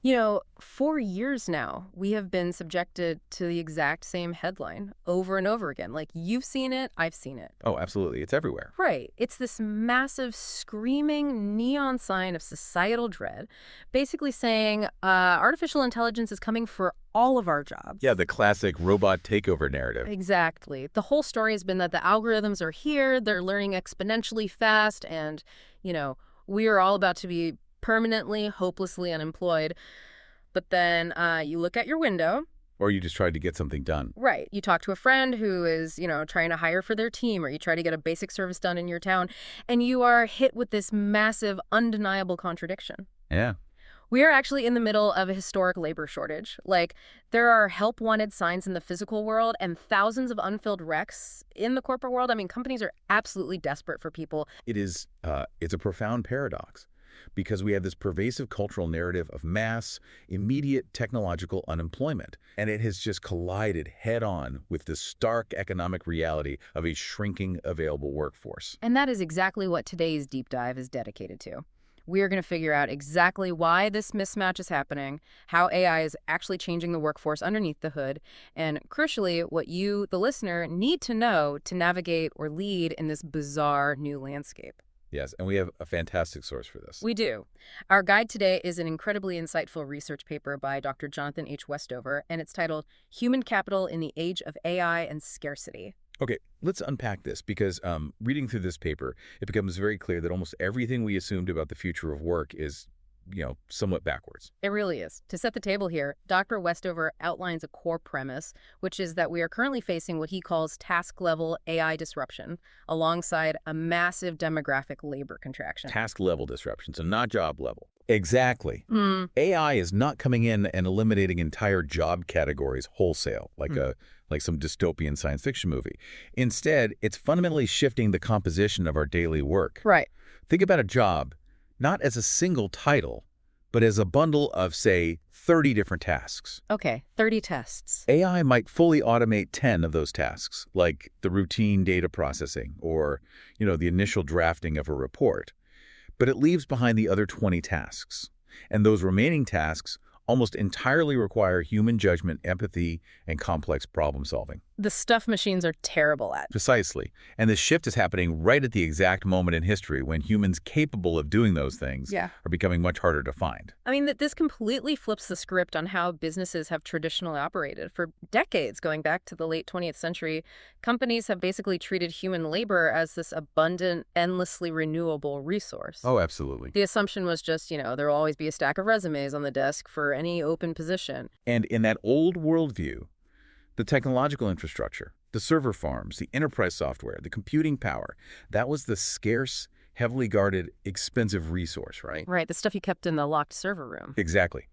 For years now, we have been subjected to the exact same headline over and over again. Like, you've seen it, I've seen it. Oh, absolutely. It's everywhere. Right. It's this massive, screaming neon sign of societal dread, basically saying artificial intelligence is coming for all of our jobs. Yeah, the classic robot takeover narrative. Exactly. The whole story has been that the algorithms are here, they're learning exponentially fast, and, we are all about to be permanently, hopelessly unemployed. But then you look at your window. Or you just tried to get something done. Right. You talk to a friend who is, trying to hire for their team, or you try to get a basic service done in your town, and you are hit with this massive, undeniable contradiction. Yeah. We are actually in the middle of a historic labor shortage. Like, there are help-wanted signs in the physical world and thousands of unfilled recs in the corporate world. I mean, companies are absolutely desperate for people. It's a profound paradox because we have this pervasive cultural narrative of mass, immediate technological unemployment, and it has just collided head-on with the stark economic reality of a shrinking available workforce. And that is exactly what today's deep dive is dedicated to. We are going to figure out exactly why this mismatch is happening, how AI is actually changing the workforce underneath the hood, and crucially, what you, the listener, need to know to navigate or lead in this bizarre new landscape. Yes, and we have a fantastic source for this. We do. Our guide today is an incredibly insightful research paper by Dr. Jonathan H. Westover, and it's titled Human Capital in the Age of AI and Scarcity. Okay, let's unpack this because reading through this paper, it becomes very clear that almost everything we assumed about the future of work is, somewhat backwards. It really is. To set the table here, Dr. Westover outlines a core premise, which is that we are currently facing what he calls task-level AI disruption, alongside a massive demographic labor contraction. Task-level disruption, so not job level. Exactly. AI is not coming in and eliminating entire job categories wholesale, like some dystopian science fiction movie. Instead, it's fundamentally shifting the composition of our daily work. Right. Think about a job not as a single title, but as a bundle of, say, 30 different tasks. Okay, 30 tests. AI might fully automate 10 of those tasks, like the routine data processing or, the initial drafting of a report. But it leaves behind the other 20 tasks. And those remaining tasks almost entirely require human judgment, empathy, and complex problem solving. The stuff machines are terrible at. Precisely. And the shift is happening right at the exact moment in history when humans capable of doing those things are becoming much harder to find. I mean, this completely flips the script on how businesses have traditionally operated. For decades, going back to the late 20th century, companies have basically treated human labor as this abundant, endlessly renewable resource. Oh, absolutely. The assumption was just, there will always be a stack of resumes on the desk for any open position. And in that old worldview, the technological infrastructure, the server farms, the enterprise software, the computing power, that was the scarce, heavily guarded, expensive resource, right? Right, the stuff you kept in the locked server room. Exactly.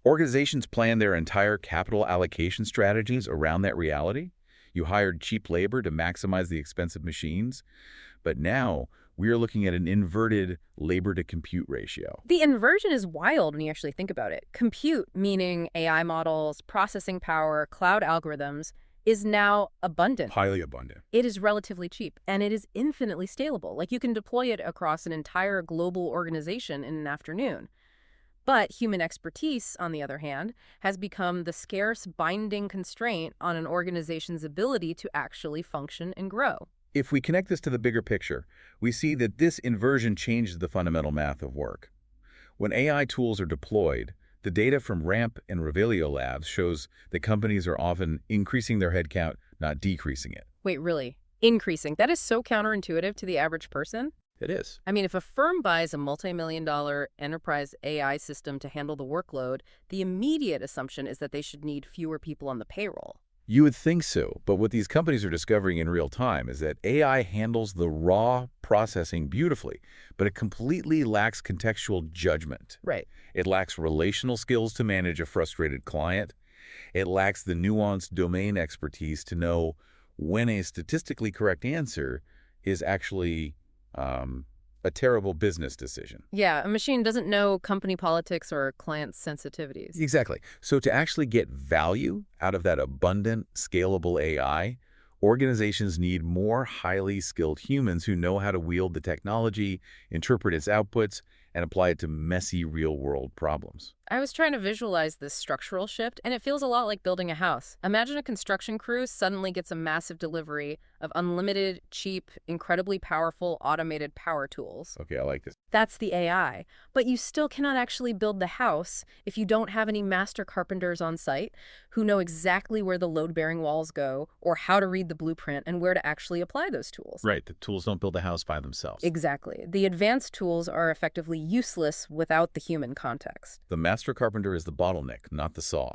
Organizations plan their entire capital allocation strategies around that reality. You hired cheap labor to maximize the expensive machines. But now we are looking at an inverted labor-to-compute ratio. The inversion is wild when you actually think about it. Compute, meaning AI models, processing power, cloud algorithms, is now abundant. Highly abundant. It is relatively cheap, and it is infinitely scalable. Like, you can deploy it across an entire global organization in an afternoon. But human expertise, on the other hand, has become the scarce binding constraint on an organization's ability to actually function and grow. If we connect this to the bigger picture, we see that this inversion changes the fundamental math of work. When AI tools are deployed, the data from RAMP and Revelio labs shows that companies are often increasing their headcount, not decreasing it. Wait, really? Increasing? That is so counterintuitive to the average person. It is. I mean, if a firm buys a multi-million-dollar enterprise AI system to handle the workload, the immediate assumption is that they should need fewer people on the payroll. You would think so, but what these companies are discovering in real time is that AI handles the raw processing beautifully, but it completely lacks contextual judgment. Right. It lacks relational skills to manage a frustrated client. It lacks the nuanced domain expertise to know when a statistically correct answer is actually a terrible business decision. Yeah, a machine doesn't know company politics or client sensitivities. Exactly. So to actually get value out of that abundant, scalable AI, organizations need more highly skilled humans who know how to wield the technology, interpret its outputs, and apply it to messy real-world problems. I was trying to visualize this structural shift, and it feels a lot like building a house. Imagine a construction crew suddenly gets a massive delivery of unlimited, cheap, incredibly powerful automated power tools. Okay, I like this. That's the AI. But you still cannot actually build the house if you don't have any master carpenters on site who know exactly where the load-bearing walls go or how to read the blueprint and where to actually apply those tools. Right, the tools don't build a house by themselves. Exactly. The advanced tools are effectively useless without the human context. The master carpenter is the bottleneck, not the saw.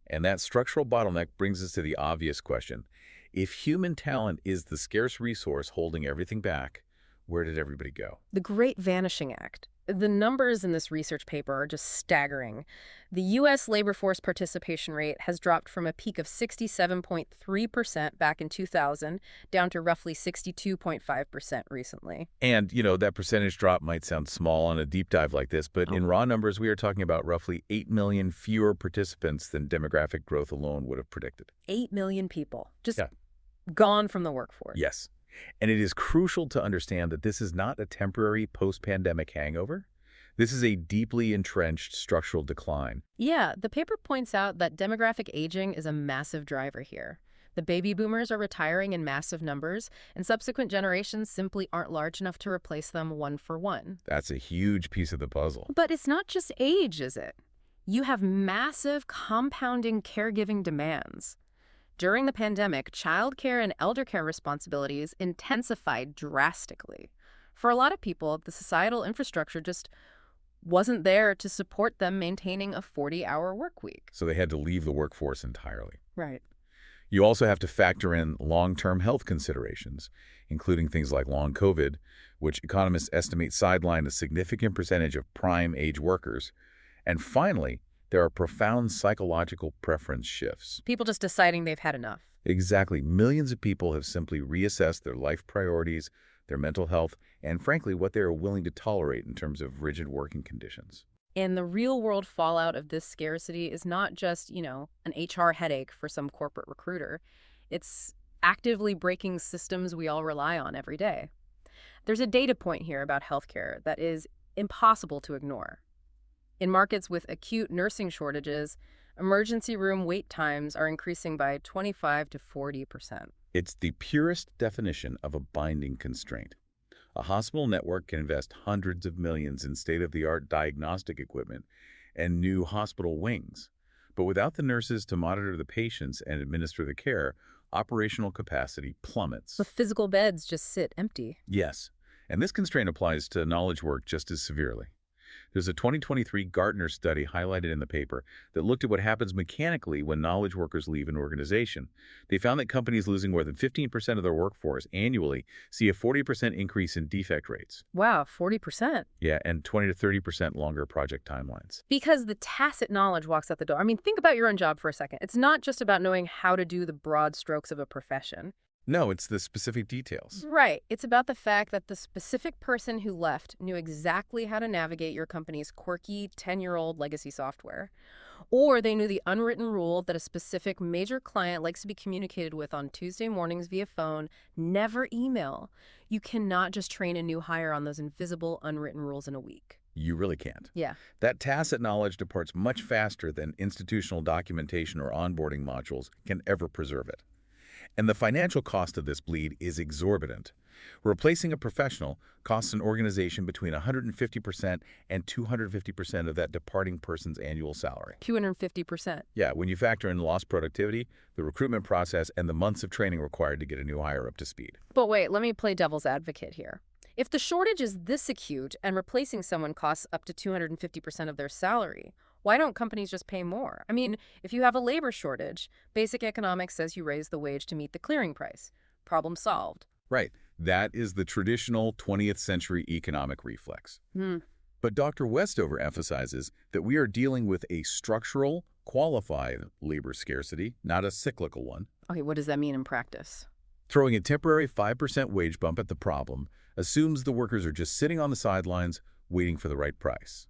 And that structural bottleneck brings us to the obvious question. If human talent is the scarce resource holding everything back, where did everybody go? The Great Vanishing Act. The numbers in this research paper are just staggering. The U.S. labor force participation rate has dropped from a peak of 67.3% back in 2000 down to roughly 62.5% recently. And, that percentage drop might sound small on a deep dive like this, but in raw numbers, we are talking about roughly 8 million fewer participants than demographic growth alone would have predicted. 8 million people just gone from the workforce. Yes. And it is crucial to understand that this is not a temporary post-pandemic hangover. This is a deeply entrenched structural decline. Yeah, the paper points out that demographic aging is a massive driver here. The baby boomers are retiring in massive numbers, and subsequent generations simply aren't large enough to replace them one for one. That's a huge piece of the puzzle. But it's not just age, is it? You have massive compounding caregiving demands. During the pandemic, childcare and elder care responsibilities intensified drastically. For a lot of people, the societal infrastructure just wasn't there to support them maintaining a 40-hour work week. So they had to leave the workforce entirely. Right. You also have to factor in long-term health considerations, including things like long COVID, which economists estimate sidelined a significant percentage of prime age workers. And finally, there are profound psychological preference shifts. People just deciding they've had enough. Exactly. Millions of people have simply reassessed their life priorities, their mental health, and frankly, what they are willing to tolerate in terms of rigid working conditions. And the real-world fallout of this scarcity is not just, an HR headache for some corporate recruiter. It's actively breaking systems we all rely on every day. There's a data point here about healthcare that is impossible to ignore. In markets with acute nursing shortages, emergency room wait times are increasing by 25 to 40%. It's the purest definition of a binding constraint. A hospital network can invest hundreds of millions in state-of-the-art diagnostic equipment and new hospital wings. But without the nurses to monitor the patients and administer the care, operational capacity plummets. The physical beds just sit empty. Yes, and this constraint applies to knowledge work just as severely. There's a 2023 Gartner study highlighted in the paper that looked at what happens mechanically when knowledge workers leave an organization. They found that companies losing more than 15% of their workforce annually see a 40% increase in defect rates. Wow, 40%. Yeah, and 20 to 30% longer project timelines. Because the tacit knowledge walks out the door. I mean, think about your own job for a second. It's not just about knowing how to do the broad strokes of a profession. No, it's the specific details. Right. It's about the fact that the specific person who left knew exactly how to navigate your company's quirky 10-year-old legacy software. Or they knew the unwritten rule that a specific major client likes to be communicated with on Tuesday mornings via phone, never email. You cannot just train a new hire on those invisible, unwritten rules in a week. You really can't. Yeah. That tacit knowledge departs much faster than institutional documentation or onboarding modules can ever preserve it. And the financial cost of this bleed is exorbitant. Replacing a professional costs an organization between 150% and 250% of that departing person's annual salary. 250%. Yeah, when you factor in lost productivity, the recruitment process, and the months of training required to get a new hire up to speed. But wait, let me play devil's advocate here. If the shortage is this acute and replacing someone costs up to 250% of their salary, why don't companies just pay more? I mean, if you have a labor shortage, basic economics says you raise the wage to meet the clearing price. Problem solved. Right. That is the traditional 20th century economic reflex. But Dr. Westover emphasizes that we are dealing with a structural, qualified labor scarcity, not a cyclical one. Okay, what does that mean in practice? Throwing a temporary 5% wage bump at the problem assumes the workers are just sitting on the sidelines waiting for the right price.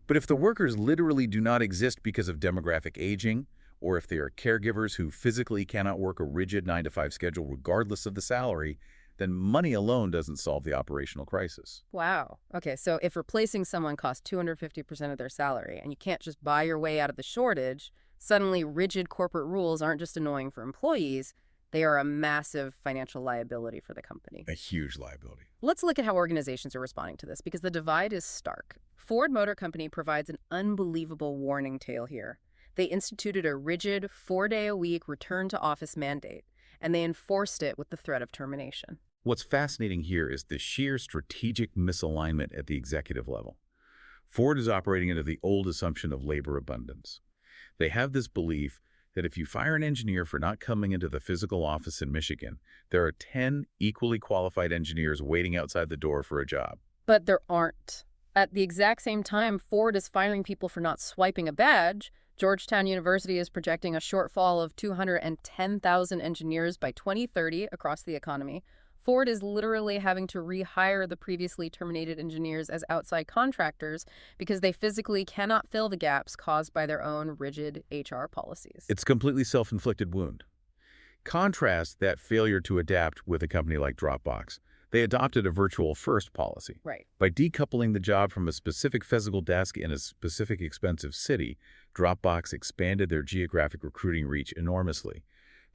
But if the workers literally do not exist because of demographic aging, or if they are caregivers who physically cannot work a rigid 9-to-5 schedule regardless of the salary, then money alone doesn't solve the operational crisis. Wow. Okay, so if replacing someone costs 250% of their salary and you can't just buy your way out of the shortage, suddenly rigid corporate rules aren't just annoying for employees, they are a massive financial liability for the company. A huge liability. Let's look at how organizations are responding to this, because the divide is stark. Ford Motor Company provides an unbelievable warning tale here. They instituted a rigid 4-day-a-week return-to-office mandate, and they enforced it with the threat of termination. What's fascinating here is the sheer strategic misalignment at the executive level. Ford is operating under the old assumption of labor abundance. They have this belief that if you fire an engineer for not coming into the physical office in Michigan, there are 10 equally qualified engineers waiting outside the door for a job. But there aren't. At the exact same time Ford is firing people for not swiping a badge, Georgetown University is projecting a shortfall of 210,000 engineers by 2030 across the economy. Ford is literally having to rehire the previously terminated engineers as outside contractors because they physically cannot fill the gaps caused by their own rigid HR policies. It's a completely self-inflicted wound. Contrast that failure to adapt with a company like Dropbox. They adopted a virtual-first policy. Right. By decoupling the job from a specific physical desk in a specific expensive city, Dropbox expanded their geographic recruiting reach enormously.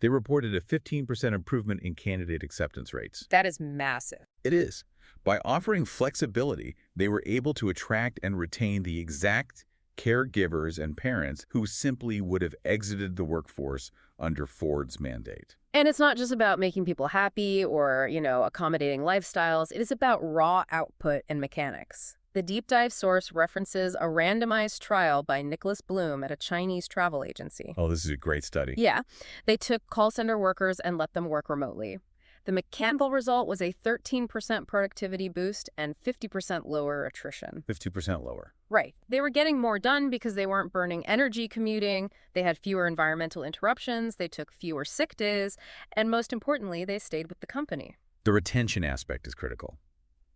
They reported a 15% improvement in candidate acceptance rates. That is massive. It is. By offering flexibility, they were able to attract and retain the exact caregivers and parents who simply would have exited the workforce under Ford's mandate. And it's not just about making people happy or, accommodating lifestyles. It is about raw output and mechanics. The deep dive source references a randomized trial by Nicholas Bloom at a Chinese travel agency. Oh, this is a great study. Yeah. They took call center workers and let them work remotely. The mechanical result was a 13% productivity boost and 50% lower attrition. 50% lower. Right. They were getting more done because they weren't burning energy commuting, they had fewer environmental interruptions, they took fewer sick days, and most importantly, they stayed with the company. The retention aspect is critical.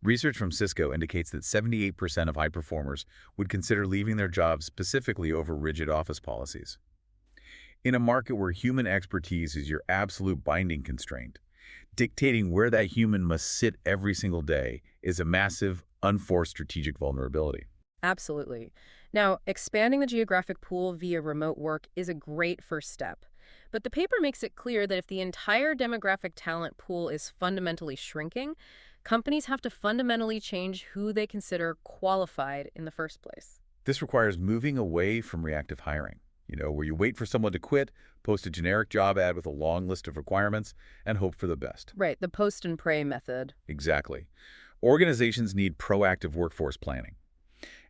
Research from Cisco indicates that 78% of high performers would consider leaving their jobs specifically over rigid office policies. In a market where human expertise is your absolute binding constraint, dictating where that human must sit every single day is a massive, unforced strategic vulnerability. Absolutely. Now, expanding the geographic pool via remote work is a great first step. But the paper makes it clear that if the entire demographic talent pool is fundamentally shrinking, companies have to fundamentally change who they consider qualified in the first place. This requires moving away from reactive hiring, where you wait for someone to quit, post a generic job ad with a long list of requirements, and hope for the best. Right, the post and pray method. Exactly. Organizations need proactive workforce planning.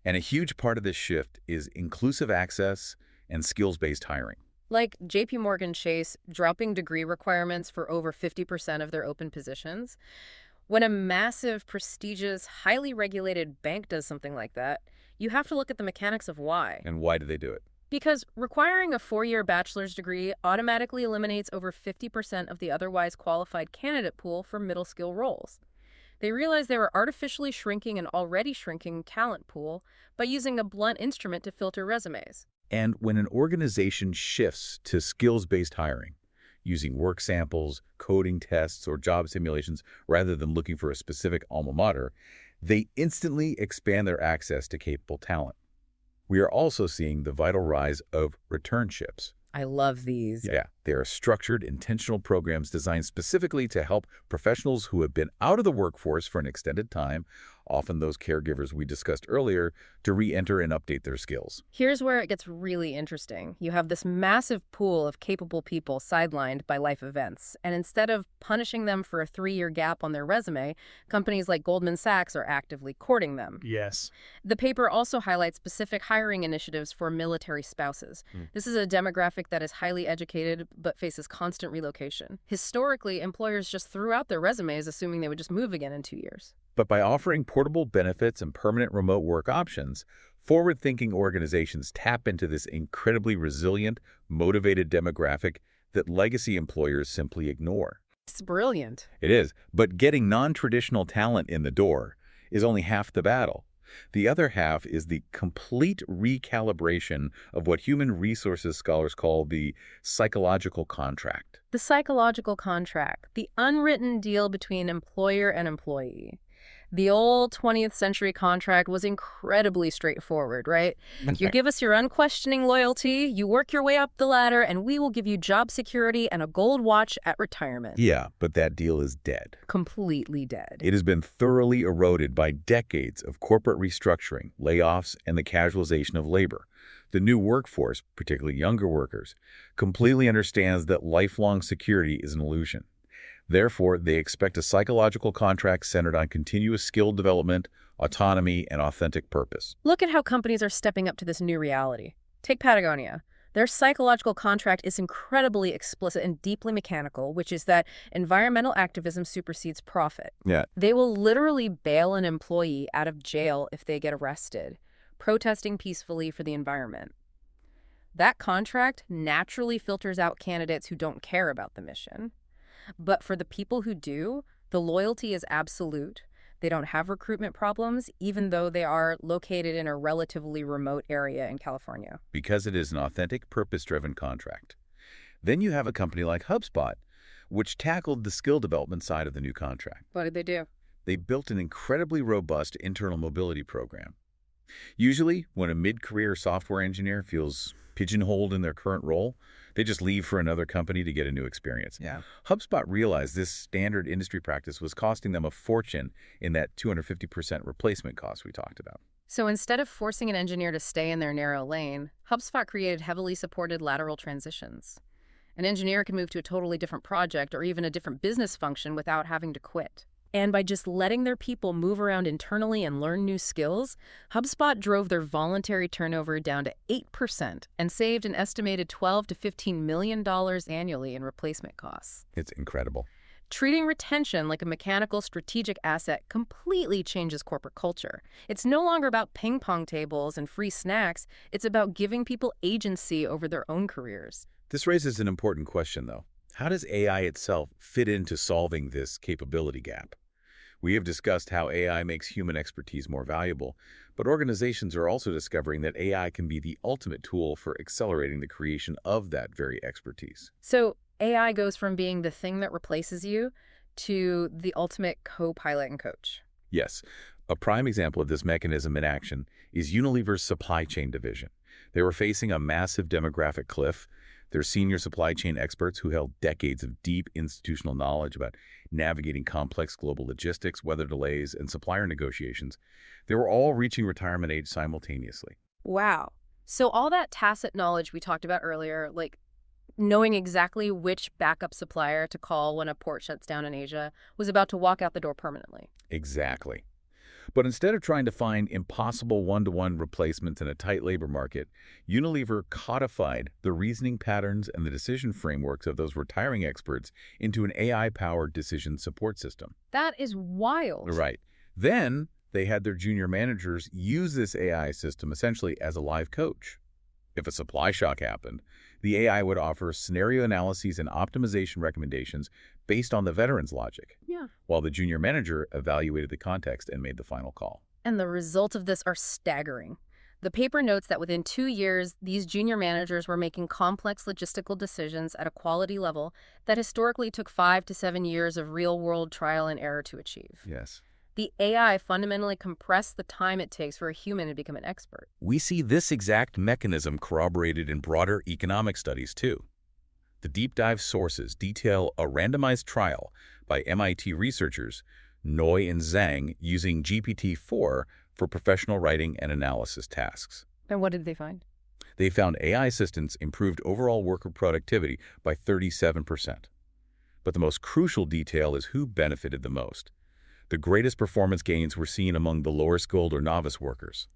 And a huge part of this shift is inclusive access and skills-based hiring. Like JP Morgan Chase dropping degree requirements for over 50% of their open positions. When a massive, prestigious, highly regulated bank does something like that, you have to look at the mechanics of why. And why do they do it? Because requiring a 4-year bachelor's degree automatically eliminates over 50% of the otherwise qualified candidate pool for middle-skill roles. They realized they were artificially shrinking an already shrinking talent pool by using a blunt instrument to filter resumes. And when an organization shifts to skills-based hiring, using work samples, coding tests, or job simulations rather than looking for a specific alma mater, they instantly expand their access to capable talent. We are also seeing the vital rise of returnships. I love these. Yeah, they are structured, intentional programs designed specifically to help professionals who have been out of the workforce for an extended time, often those caregivers we discussed earlier, to re-enter and update their skills. Here's where it gets really interesting. You have this massive pool of capable people sidelined by life events, and instead of punishing them for a 3-year gap on their resume, companies like Goldman Sachs are actively courting them. Yes. The paper also highlights specific hiring initiatives for military spouses. This is a demographic that is highly educated but faces constant relocation. Historically, employers just threw out their resumes assuming they would just move again in 2 years. But by offering portable benefits and permanent remote work options, forward-thinking organizations tap into this incredibly resilient, motivated demographic that legacy employers simply ignore. It's brilliant. It is, but getting non-traditional talent in the door is only half the battle. The other half is the complete recalibration of what human resources scholars call the psychological contract. The psychological contract, the unwritten deal between employer and employee. The old 20th century contract was incredibly straightforward, right? You give us your unquestioning loyalty, you work your way up the ladder, and we will give you job security and a gold watch at retirement. Yeah, but that deal is dead. Completely dead. It has been thoroughly eroded by decades of corporate restructuring, layoffs, and the casualization of labor. The new workforce, particularly younger workers, completely understands that lifelong security is an illusion. Therefore, they expect a psychological contract centered on continuous skill development, autonomy, and authentic purpose. Look at how companies are stepping up to this new reality. Take Patagonia. Their psychological contract is incredibly explicit and deeply mechanical, which is that environmental activism supersedes profit. Yeah. They will literally bail an employee out of jail if they get arrested, protesting peacefully for the environment. That contract naturally filters out candidates who don't care about the mission. But for the people who do, the loyalty is absolute. They don't have recruitment problems, even though they are located in a relatively remote area in California. Because it is an authentic, purpose-driven contract. Then you have a company like HubSpot, which tackled the skill development side of the new contract. What did they do? They built an incredibly robust internal mobility program. Usually, when a mid-career software engineer feels pigeonholed in their current role, they just leave for another company to get a new experience. Yeah. HubSpot realized this standard industry practice was costing them a fortune in that 250% replacement cost we talked about. So instead of forcing an engineer to stay in their narrow lane, HubSpot created heavily supported lateral transitions. An engineer can move to a totally different project or even a different business function without having to quit. And by just letting their people move around internally and learn new skills, HubSpot drove their voluntary turnover down to 8% and saved an estimated $12 to $15 million annually in replacement costs. It's incredible. Treating retention like a mechanical strategic asset completely changes corporate culture. It's no longer about ping pong tables and free snacks. It's about giving people agency over their own careers. This raises an important question, though. How does AI itself fit into solving this capability gap? We have discussed how AI makes human expertise more valuable, but organizations are also discovering that AI can be the ultimate tool for accelerating the creation of that very expertise. So AI goes from being the thing that replaces you to the ultimate co-pilot and coach. Yes, a prime example of this mechanism in action is Unilever's supply chain division. They were facing a massive demographic cliff. Their senior supply chain experts who held decades of deep institutional knowledge about navigating complex global logistics, weather delays, and supplier negotiations, they were all reaching retirement age simultaneously. Wow. So all that tacit knowledge we talked about earlier, like knowing exactly which backup supplier to call when a port shuts down in Asia, was about to walk out the door permanently. Exactly. But instead of trying to find impossible one-to-one replacements in a tight labor market, Unilever codified the reasoning patterns and the decision frameworks of those retiring experts into an AI-powered decision support system. That is wild. Right. Then they had their junior managers use this AI system essentially as a live coach. If a supply shock happened, the AI would offer scenario analyses and optimization recommendations based on the veteran's logic, while the junior manager evaluated the context and made the final call. And the results of this are staggering. The paper notes that within 2 years, these junior managers were making complex logistical decisions at a quality level that historically took 5 to 7 years of real-world trial and error to achieve. Yes. The AI fundamentally compressed the time it takes for a human to become an expert. We see this exact mechanism corroborated in broader economic studies, too. The deep dive sources detail a randomized trial by MIT researchers, Noy and Zhang, using GPT-4 for professional writing and analysis tasks. And what did they find? They found AI assistants improved overall worker productivity by 37%. But the most crucial detail is who benefited the most. The greatest performance gains were seen among the lower skilled or novice workers.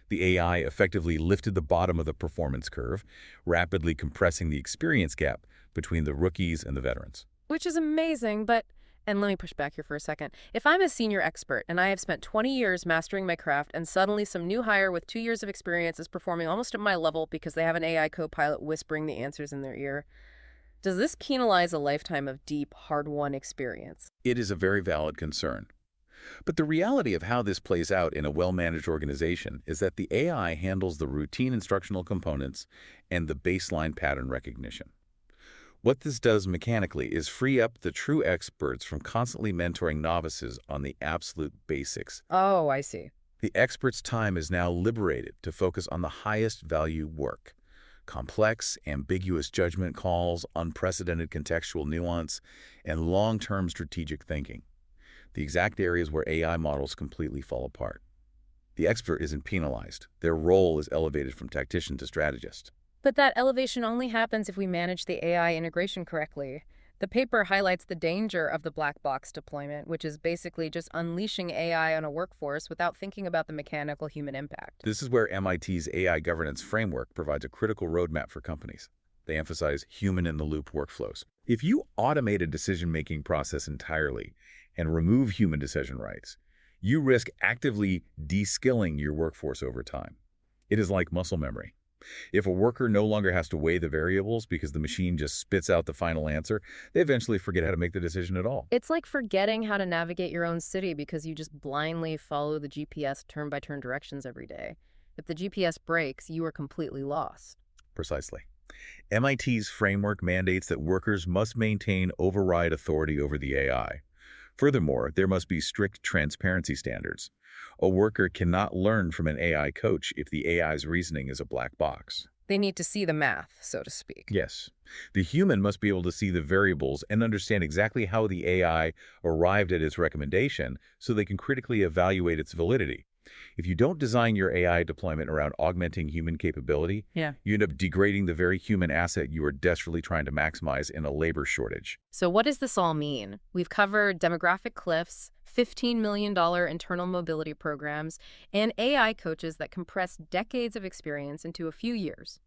The AI effectively lifted the bottom of the performance curve, rapidly compressing the experience gap between the rookies and the veterans. Which is amazing, but, and let me push back here for a second. If I'm a senior expert and I have spent 20 years mastering my craft and suddenly some new hire with 2 years of experience is performing almost at my level because they have an AI co-pilot whispering the answers in their ear, does this penalize a lifetime of deep, hard-won experience? It is a very valid concern. But the reality of how this plays out in a well-managed organization is that the AI handles the routine instructional components and the baseline pattern recognition. What this does mechanically is free up the true experts from constantly mentoring novices on the absolute basics. Oh, I see. The expert's time is now liberated to focus on the highest value work. Complex, ambiguous judgment calls, unprecedented contextual nuance, and long-term strategic thinking. The exact areas where AI models completely fall apart. The expert isn't penalized. Their role is elevated from tactician to strategist. But that elevation only happens if we manage the AI integration correctly. The paper highlights the danger of the black box deployment, which is basically just unleashing AI on a workforce without thinking about the mechanical human impact. This is where MIT's AI governance framework provides a critical roadmap for companies. They emphasize human-in-the-loop workflows. If you automate a decision-making process entirely and remove human decision rights, you risk actively de-skilling your workforce over time. It is like muscle memory. If a worker no longer has to weigh the variables because the machine just spits out the final answer, they eventually forget how to make the decision at all. It's like forgetting how to navigate your own city because you just blindly follow the GPS turn-by-turn directions every day. If the GPS breaks, you are completely lost. Precisely. MIT's framework mandates that workers must maintain override authority over the AI. Furthermore, there must be strict transparency standards. A worker cannot learn from an AI coach if the AI's reasoning is a black box. They need to see the math, so to speak. Yes. The human must be able to see the variables and understand exactly how the AI arrived at its recommendation so they can critically evaluate its validity. If you don't design your AI deployment around augmenting human capability, you end up degrading the very human asset you are desperately trying to maximize in a labor shortage. So what does this all mean? We've covered demographic cliffs, $15 million internal mobility programs, and AI coaches that compress decades of experience into a few years.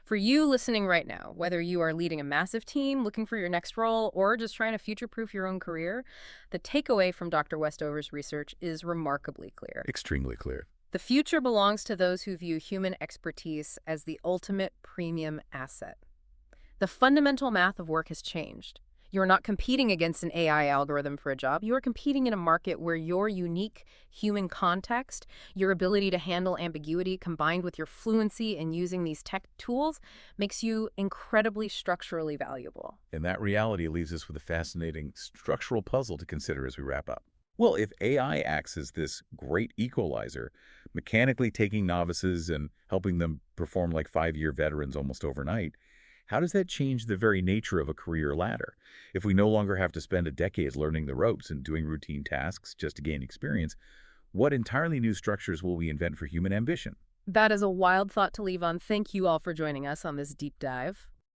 For you listening right now, whether you are leading a massive team, looking for your next role, or just trying to future-proof your own career, the takeaway from Dr. Westover's research is remarkably clear. Extremely clear. The future belongs to those who view human expertise as the ultimate premium asset. The fundamental math of work has changed. You're not competing against an AI algorithm for a job. You are competing in a market where your unique human context, your ability to handle ambiguity combined with your fluency in using these tech tools makes you incredibly structurally valuable. And that reality leaves us with a fascinating structural puzzle to consider as we wrap up. Well, if AI acts as this great equalizer, mechanically taking novices and helping them perform like 5-year veterans almost overnight, how does that change the very nature of a career ladder? If we no longer have to spend a decade learning the ropes and doing routine tasks just to gain experience, what entirely new structures will we invent for human ambition? That is a wild thought to leave on. Thank you all for joining us on this deep dive.